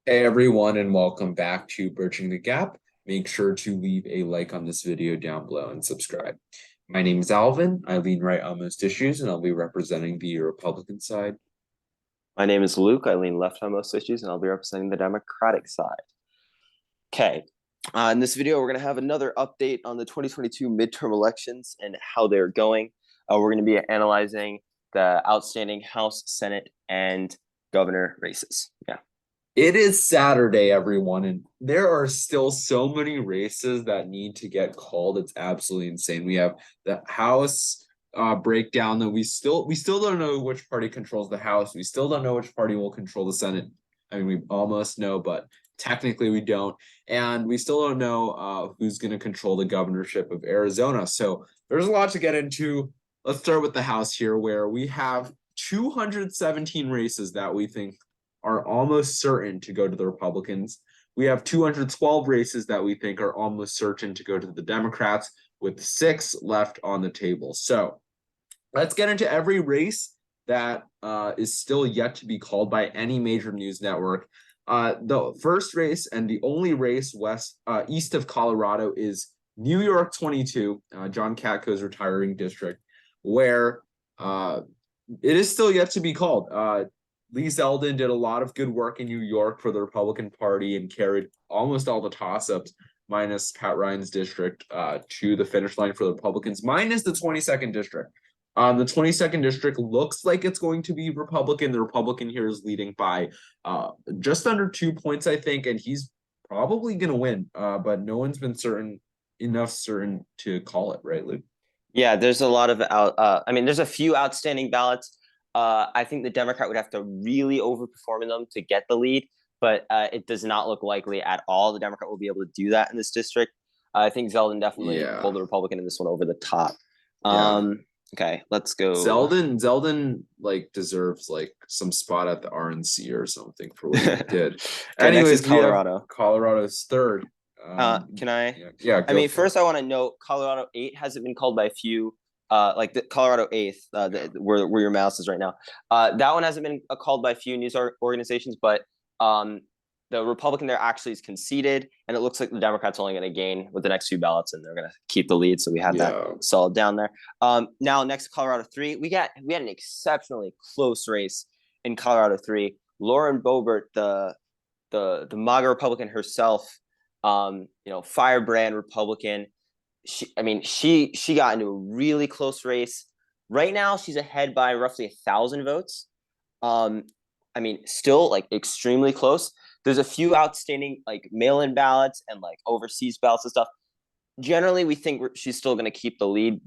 Hey everyone, and welcome back to Bridging the Gap. Make sure to leave a like on this video down below and subscribe. My name is Alvin. I lean right on most issues, and I'll be representing the Republican side. My name is Luke. I lean left on most issues, and I'll be representing the Democratic side. Okay. In this video, we're going to have another update on the 2022 midterm elections and how they're going. We're going to be analyzing the outstanding House, Senate, and governor races. Yeah. It is Saturday, everyone, and there are still so many races that need to get called. It's absolutely insane. We have the House breakdown that we still don't know which party controls the House. We still don't know which party will control the Senate. I mean, we almost know, but technically we don't. And we still don't know who's going to control the governorship of Arizona. So there's a lot to get into. Let's start with the House here, where we have 217 races that we think are almost certain to go to the Republicans. We have 212 races that we think are almost certain to go to the Democrats, with 6 left on the table. So let's get into every race that is still yet to be called by any major news network. The first race and the only race east of Colorado is New York 22, John Katko's retiring district, where it is still yet to be called. Lee Zeldin did a lot of good work in New York for the Republican Party and carried almost all the toss-ups, minus Pat Ryan's district, to the finish line for the Republicans, minus the 22nd district. The 22nd district looks like it's going to be Republican. The Republican here is leading by just under 2 points, I think, and he's probably going to win. But no one's been certain to call it, right, Luke? Yeah, there's a lot of there's a few outstanding ballots. I think the Democrat would have to really overperform in them to get the lead, but it does not look likely at all. The Democrat will be able to do that in this district. I think Zeldin definitely Yeah, pulled the Republican in this one over the top. yeah. Okay, let's go. Zeldin like deserves like some spot at the RNC or something for what he did. Okay, next is Anyways, we have Colorado. Colorado's third. Can I? Yeah, I go mean, for it. first I want to note Colorado 8 hasn't been called by a few. Like the Colorado 8th, where your mouse is right now. That one hasn't been called by a few news organizations, but the Republican there actually is conceded, and it looks like the Democrats only going to gain with the next few ballots, and they're going to keep the lead. So we have that Yeah, solid down there. Now next Colorado 3, we had an exceptionally close race in Colorado 3. Lauren Boebert, the MAGA Republican herself, firebrand Republican. She got into a really close race. Right now, she's ahead by roughly 1,000 votes. Still like extremely close. There's a few outstanding like mail-in ballots and like overseas ballots and stuff. Generally, we think she's still going to keep the lead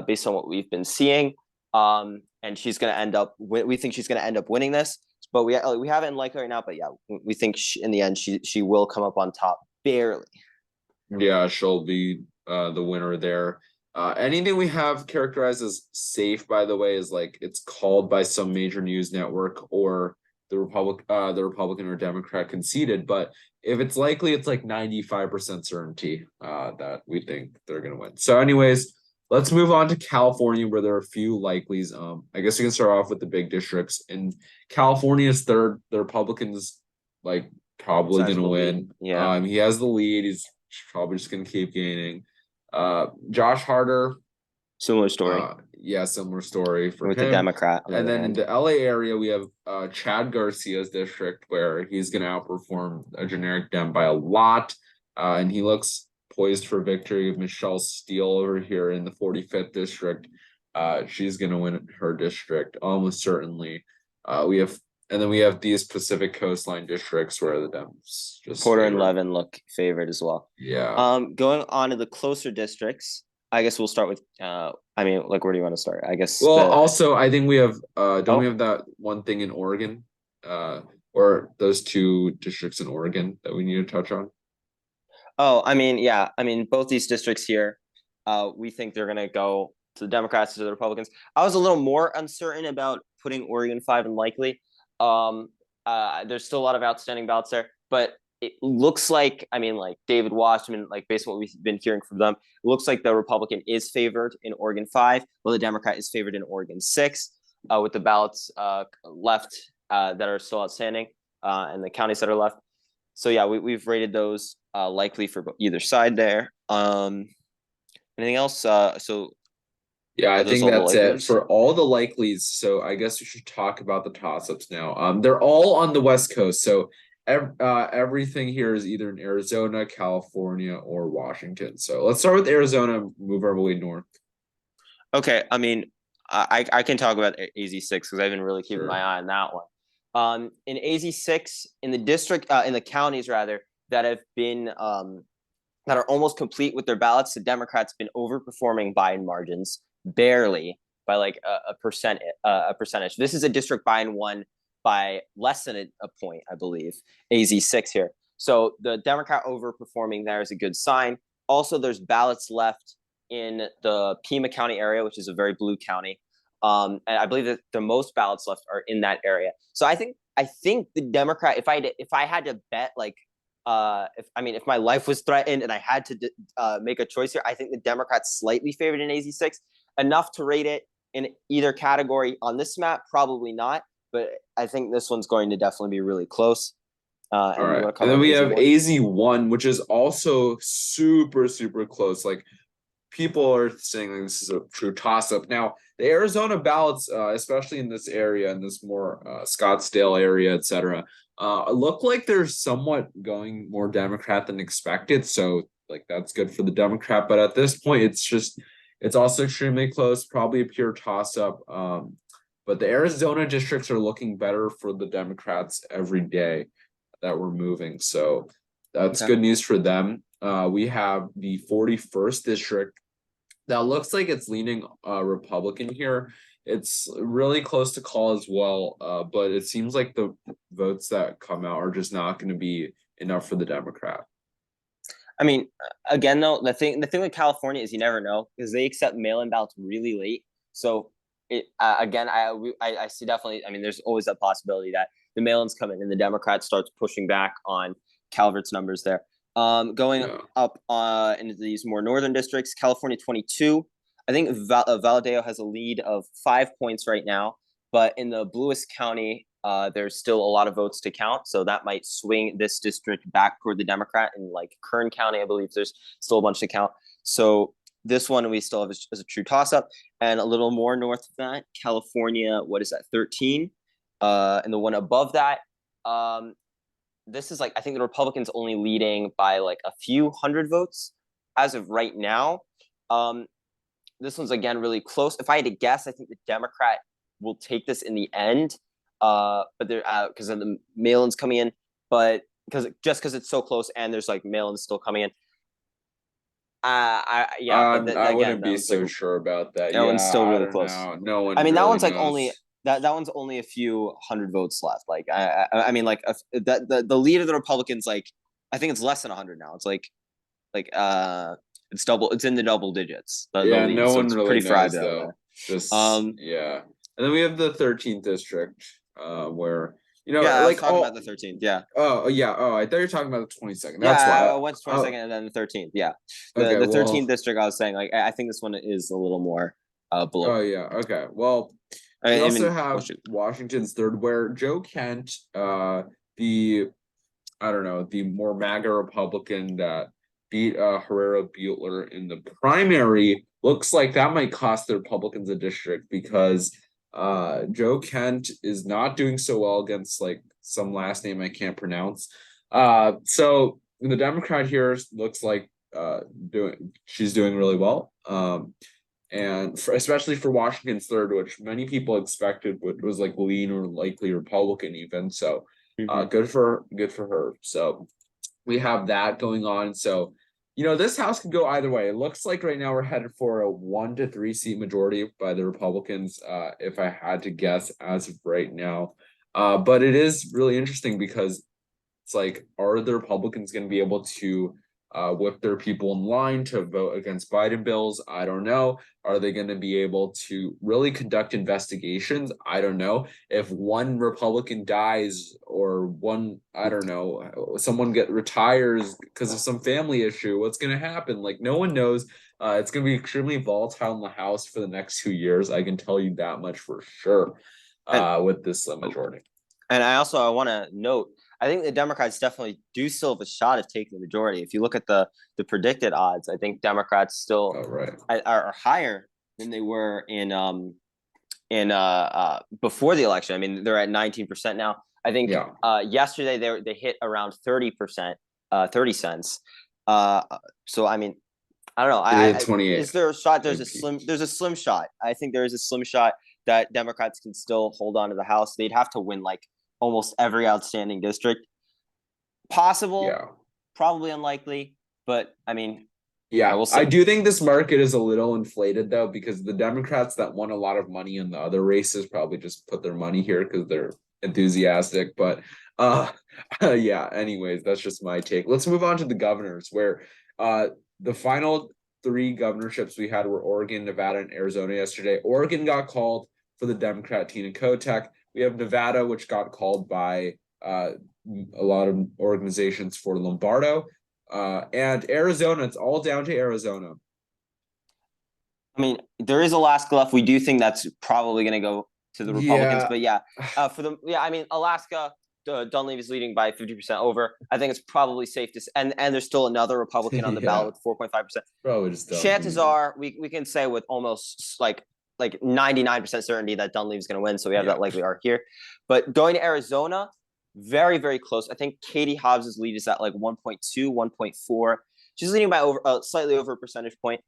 based on what we've been seeing. And she's going to end up. We think she's going to end up winning this, but we haven't liked her right now. But yeah, we think in the end she will come up on top barely. yeah, she'll be the winner there. Anything we have characterized as safe, by the way, is like it's called by some major news network or the Republican or Democrat conceded. But if it's likely, it's like 95% certainty that we think they're gonna win. So, anyways, let's move on to California, where there are a few likelies. I guess we can start off with the big districts. In California's third, the Republicans like probably gonna Sizable lead. win. Yeah. He has the lead. He's probably just gonna keep gaining. Josh Harder, Similar story yeah, similar story for with the him. Democrat on the And other then in hand. the LA area, we have Chad Garcia's district, where he's going to outperform a generic Dem by a lot. And he looks poised for victory. Michelle Steele over here in the 45th district. She's going to win her district almost certainly. We have these Pacific Coastline districts where the Dems just Porter and favor. Levin look favored as well. Yeah. Going on to the closer districts, I guess we'll start with where do you want to start? I guess Well, the also, I think we have don't we oh have that one thing in Oregon? Or those two districts in Oregon that we need to touch on? both these districts here, we think they're gonna go to the Democrats to the Republicans. I was a little more uncertain about putting Oregon 5 in likely. There's still a lot of outstanding ballots there, but it looks like like David Washington, like based on what we've been hearing from them, it looks like the Republican is favored in Oregon 5, while the Democrat is favored in Oregon 6, with the ballots left that are still outstanding and the counties that are left. So yeah, we've rated those likely for either side there. Anything else? So Yeah, I are those think all the that's likely it ones? for all the likelies. So I guess we should talk about the toss-ups now. They're all on the West Coast, so everything here is either in Arizona, California, or Washington. So let's start with Arizona, move our way north. Okay, I mean, I can talk about AZ6 because I've been really keeping my Sure. eye on that one. In AZ6, in the district, in the counties rather, that have been that are almost complete with their ballots, the Democrats been overperforming Biden margins barely by like a percentage. This is a district Biden won by less than a point, I believe. AZ6 here. So the Democrat overperforming there is a good sign. Also, there's ballots left in the Pima County area, which is a very blue county. And I believe that the most ballots left are in that area. So I think the Democrat, if I had to bet like if my life was threatened and I had to make a choice here, I think the Democrats slightly favored in AZ6 enough to rate it in either category on this map. Probably not, but I think this one's going to definitely be really close. All And you right. want to And cover then on we have AZ1? AZ1, which is also super, super close. Like people are saying like, this is a true toss-up. Now, the Arizona ballots, especially in this area, in this more Scottsdale area, etc., look like they're somewhat going more Democrat than expected. So, like, that's good for the Democrat. But at this point, it's also extremely close, probably a pure toss-up. But the Arizona districts are looking better for the Democrats every day that we're moving. So that's Okay. good news for them. We have the 41st district that looks like it's leaning Republican here. It's really close to call as well, but it seems like the votes that come out are just not going to be enough for the Democrat. I mean, again though, the thing with California is you never know because they accept mail-in ballots really late. So it again, I see definitely. I mean, there's always that possibility that the mail-ins come in and the Democrat starts pushing back on Calvert's numbers there. Going Yeah. up into these more northern districts, California 22. I think Valadeo has a lead of 5 points right now, but in the bluest county, there's still a lot of votes to count, so that might swing this district back toward the Democrat. In like Kern County, I believe there's still a bunch to count. So this one we still have as a true toss-up, and a little more north of that, California. What is that? 13, and the one above that. This is like I think the Republicans only leading by like a few hundred votes as of right now. Um, this one's again really close. If I had to guess, I think the Democrat will take this in the end. But they're because of the mail-ins coming in, but because it's so close and there's like mail-ins still coming in. Yeah, but I again, wouldn't that be one's like so sure about that. that one's Yeah, still I really don't close. know. No I one mean, that really one's like only knows. that one's only a few hundred votes left. Like I mean, like the lead of the Republicans, like I think it's less than 100 now. It's like it's double. It's in the double digits. The Yeah, lead, no so one it's really pretty knows fragile though. there. Just Um, yeah. And then we have the 13th district, where yeah, I was like talking about all the 13th. Yeah, yeah, I thought you were talking about the 22nd. yeah, That's why. I went to Oh, 22nd and then the 13th. Yeah, the okay, the 13th well, district. I was saying like I think this one is a little more below. oh yeah, okay. Well, we I also mean, have Washington's third, where Joe Kent, the I don't know, the more MAGA Republican that beat Herrera Buettler in the primary, looks like that might cost the Republicans a district because Joe Kent is not doing so well against like some last name I can't pronounce. So the Democrat here looks like she's doing really well. And especially for Washington's third, which many people expected was like lean or likely Republican even. So mhm. good for her. So we have that going on. So this house could go either way. It looks like right now we're headed for a 1 to 3 seat majority by the Republicans, if I had to guess as of right now. But it is really interesting because it's like, are the Republicans going to be able to whip their people in line to vote against Biden bills? I don't know. Are they going to be able to really conduct investigations? I don't know. If one Republican dies or one, I don't know, someone retires because of some family issue, what's going to happen? Like no one knows. It's going to be extremely volatile in the House for the next 2 years. I can tell you that much for sure. And With this slim majority. And I want to note, I think the Democrats definitely do still have a shot of taking the majority. If you look at the predicted odds, I think Democrats still Oh, right. are higher than they were in before the election. I mean, they're at 19% now. I think Yeah. yesterday they hit around 30%, 30 cents. So I mean, I don't know. Today, 28. Is there a shot? It peaked. There's a slim shot. I think there is a slim shot that Democrats can still hold on to the House. They'd have to win like almost every outstanding district. Possible, Yeah. probably unlikely, but I mean, Yeah, we'll I see. do think this market is a little inflated though, because the Democrats that won a lot of money in the other races probably just put their money here because they're enthusiastic. But uh yeah, anyways, that's just my take. Let's move on to the governors, where the final three governorships we had were Oregon, Nevada, and Arizona yesterday. Oregon got called for the Democrat Tina Kotek. We have Nevada, which got called by a lot of organizations for Lombardo. And Arizona, it's all down to Arizona. I mean, there is Alaska left. We do think that's probably going to go to the Republicans, Yeah. but yeah, I mean, Alaska, Dunleavy is leading by 50% over. I think it's probably safe to, and there's still another Republican on the ballot Yeah. with 4.5%. Probably just Chances Dunleavy. are we can say with almost like 99% certainty that Dunleavy's going to win. So we have Yeah. that likely are here. But going to Arizona, very, very close. I think Katie Hobbs's lead is at like 1.2, 1.4. She's leading by over slightly over a percentage point.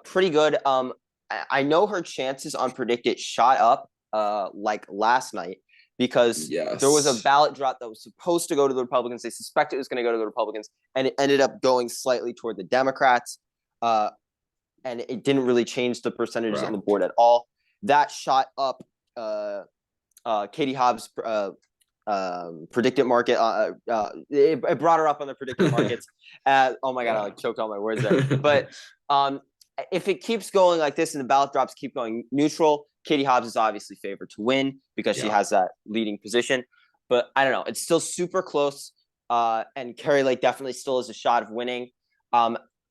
Pretty good. I know her chances on Predicted shot up like last night because there was a Yes. ballot drop that was supposed to go to the Republicans. They suspect it was going to go to the Republicans, and it ended up going slightly toward the Democrats. And it didn't really change the percentages on the Correct. board at all. That shot up Katie Hobbs' predicted market. It brought her up on the predicted markets. Oh my god, I like choked all my words there. But if it keeps going like this and the ballot drops keep going neutral, Katie Hobbs is obviously favored to win because she has that leading position. But I don't know. It's still super close. And Carrie Lake definitely still has a shot of winning.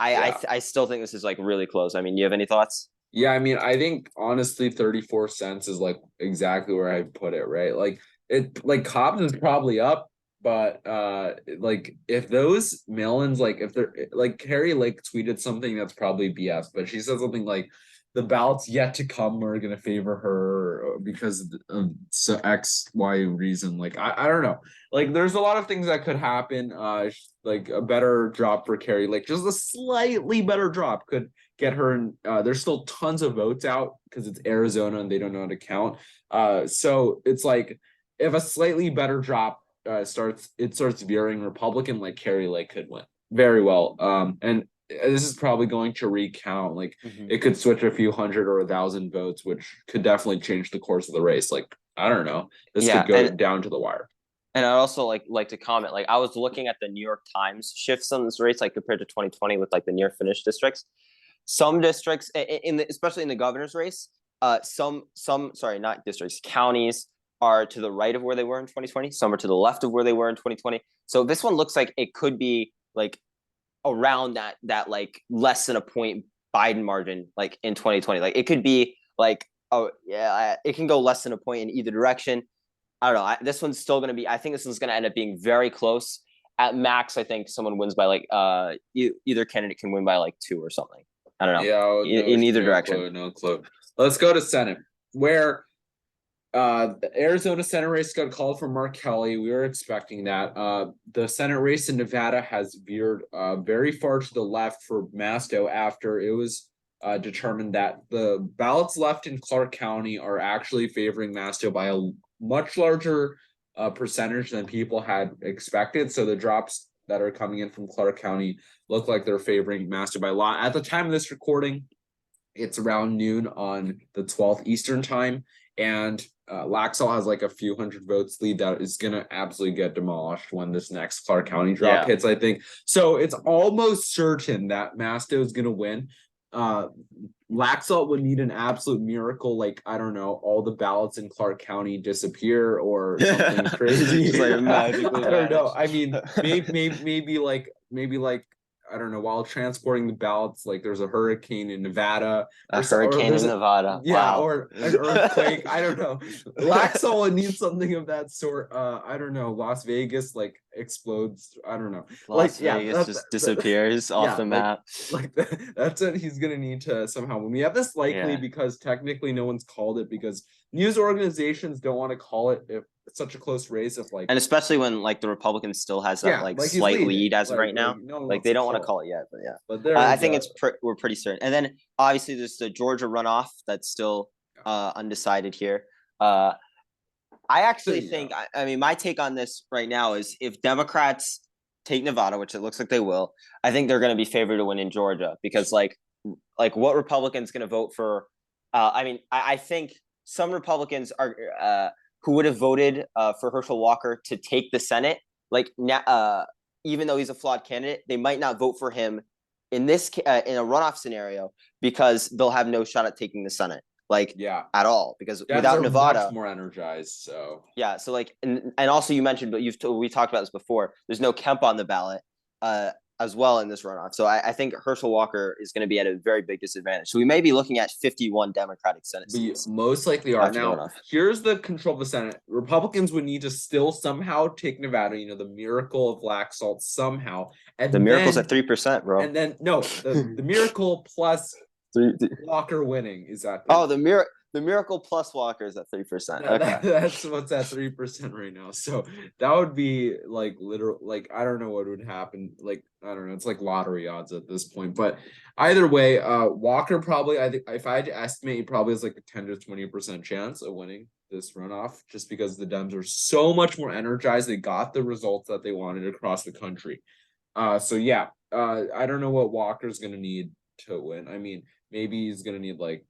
I still think this is like really close. I mean, you have any thoughts? Yeah, I mean, I think honestly, 34 cents is like exactly where I put it, right? Like it like Cobbs is probably up, but like if those Mellons, like if they're like Carrie Lake tweeted something that's probably BS, but she said something like the ballots yet to come are gonna favor her because of so X, Y reason. Like I don't know. Like there's a lot of things that could happen. Like a better drop for Carrie Lake, just a slightly better drop could get her in. There's still tons of votes out because it's Arizona and they don't know how to count. So it's like if a slightly better drop starts veering Republican, like Carrie Lake could win very well. And this is probably going to recount. Like it could switch a few hundred or 1,000 votes, which could definitely change the course of the race. Like I don't know, this Yeah, could go down to the wire. and I'd also like to comment. Like I was looking at the New York Times shifts on this race, like compared to 2020 with like the near finish districts. Some districts especially in the governor's race, some sorry, not districts, counties are to the right of where they were in 2020. Some are to the left of where they were in 2020. So this one looks like it could be like around that like less than a point Biden margin like in 2020. Like it could be like, oh yeah, it can go less than a point in either direction. I don't know. This one's still going to be. I think this one's going to end up being very close. At max, I think someone wins by like either candidate can win by like 2 or something. I don't know. Yeah, In either direction. Clue, no clue. Let's go to Senate, where the Arizona Senate race got called for Mark Kelly. We were expecting that. The Senate race in Nevada has veered very far to the left for Masto after it was determined that the ballots left in Clark County are actually favoring Masto by a much larger percentage than people had expected. So the drops that are coming in from Clark County look like they're favoring Masto by a lot. At the time of this recording, it's around noon on the 12th Eastern time. And Laxall has like a few hundred votes lead that is going to absolutely get demolished when this next Clark County drop hits, I think. So it's almost certain that Masto is going to win. Laxalt would need an absolute miracle, like I don't know, all the ballots in Clark County disappear or something crazy. Just like magically I don't know. vanish. I mean, maybe like I don't know, while transporting the ballots, like there's a hurricane in Nevada A or hurricane there's in Nevada. yeah, Wow. or an earthquake. I don't know. Laxalt needs something of that sort. I don't know. Las Vegas like explodes. I don't know. Like Las yeah, Vegas just disappears off yeah, the map. that's what he's gonna need to somehow. When we have this likely Yeah. because technically no one's called it because news organizations don't want to call it if it's such a close race if like And especially when like the Republican still has that yeah, like like he's slight leading. lead as of right Like now. no one Like wants they to don't want to call it. call it yet, but yeah. But I there's think we're pretty certain. And then obviously there's the Georgia runoff that's still undecided here. I actually think I mean my take on this right now is if Democrats take Nevada, which it looks like they will, I think they're going to be favored to win in Georgia because like what Republicans going to vote for? I mean I think some Republicans are who would have voted for Herschel Walker to take the Senate, like even though he's a flawed candidate, they might not vote for him in this in a runoff scenario because they'll have no shot at taking the Senate like yeah, at all because Dems without are Nevada much more energized. So yeah, so like and also you mentioned, but we talked about this before. There's no Kemp on the ballot, as well in this runoff. So I think Herschel Walker is going to be at a very big disadvantage. So we may be looking at 51 Democratic Senate we seats most likely are after the now. runoff. Here's the control of the Senate. Republicans would need to still somehow take Nevada. You know, the miracle of Laxalt somehow, The and miracle's then at 3%, bro. and then no, the miracle plus Three, Walker winning is at oh, the miracle plus Walker is at 3%. Okay. that's what's at 3% right now. So that would be like literal. Like I don't know what would happen. Like I don't know. It's like lottery odds at this point. But either way, Walker probably. I think if I had to estimate, he probably has like a 10 to 20% chance of winning this runoff, just because the Dems are so much more energized. They got the results that they wanted across the country. So yeah. I don't know what Walker's gonna need to win. I mean, maybe he's gonna need like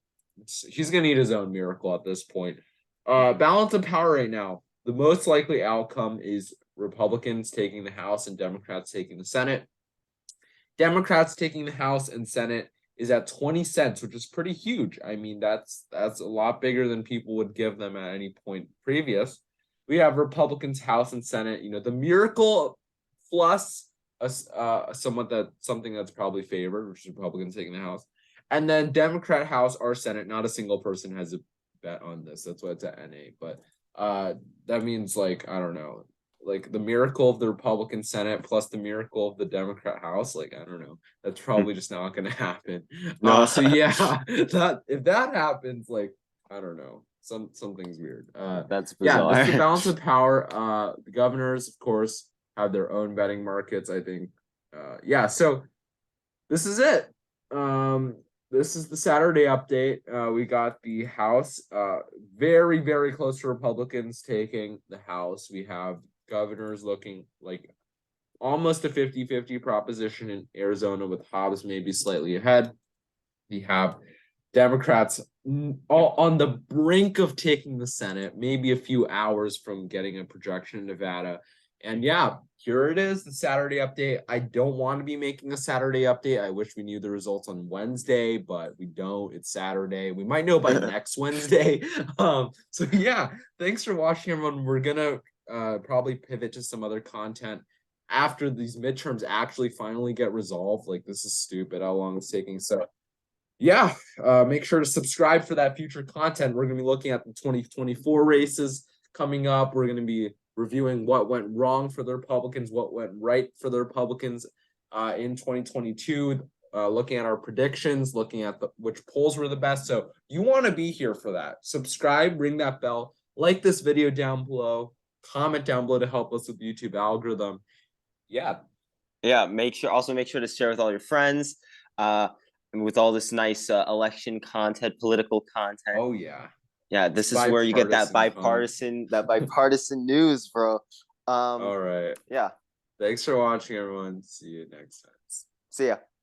he's gonna need his own miracle at this point. Balance of power right now. The most likely outcome is Republicans taking the House and Democrats taking the Senate. Democrats taking the House and Senate is at 20 cents, which is pretty huge. I mean, that's a lot bigger than people would give them at any point previous. We have Republicans House and Senate. You know, the miracle plus something that's probably favored, which is Republicans taking the House, and then Democrat House or Senate. Not a single person has a bet on this. That's why it's at NA. But that means like I don't know, like the miracle of the Republican Senate plus the miracle of the Democrat House. Like I don't know, that's probably just not going to happen. No. So yeah, that if that happens, like I don't know, something's weird. That's Yeah, bizarre. this is the balance of power. The governors, of course, have their own betting markets. I think. Yeah, so this is it. This is the Saturday update. We got the House, very, very close to Republicans taking the House. We have governors looking like almost a 50-50 proposition in Arizona with Hobbs maybe slightly ahead. We have Democrats all on the brink of taking the Senate, maybe a few hours from getting a projection in Nevada. And yeah, here it is, the Saturday update. I don't want to be making a Saturday update. I wish we knew the results on Wednesday, but we don't. It's Saturday. We might know by next Wednesday. So yeah, thanks for watching, everyone. We're gonna probably pivot to some other content after these midterms actually finally get resolved. Like this is stupid how long it's taking. So yeah, make sure to subscribe for that future content. We're gonna be looking at the 2024 races coming up. We're gonna be reviewing what went wrong for the Republicans, what went right for the Republicans in 2022, looking at our predictions, looking at which polls were the best. So you want to be here for that. Subscribe, ring that bell, like this video down below, comment down below to help us with the YouTube algorithm. Yeah. Yeah, make sure to share with all your friends. And with all this nice election content, political content. Oh yeah. Yeah, this is where you get that bipartisan news, bro. All right. Yeah. Thanks for watching, everyone. See you next time. See ya.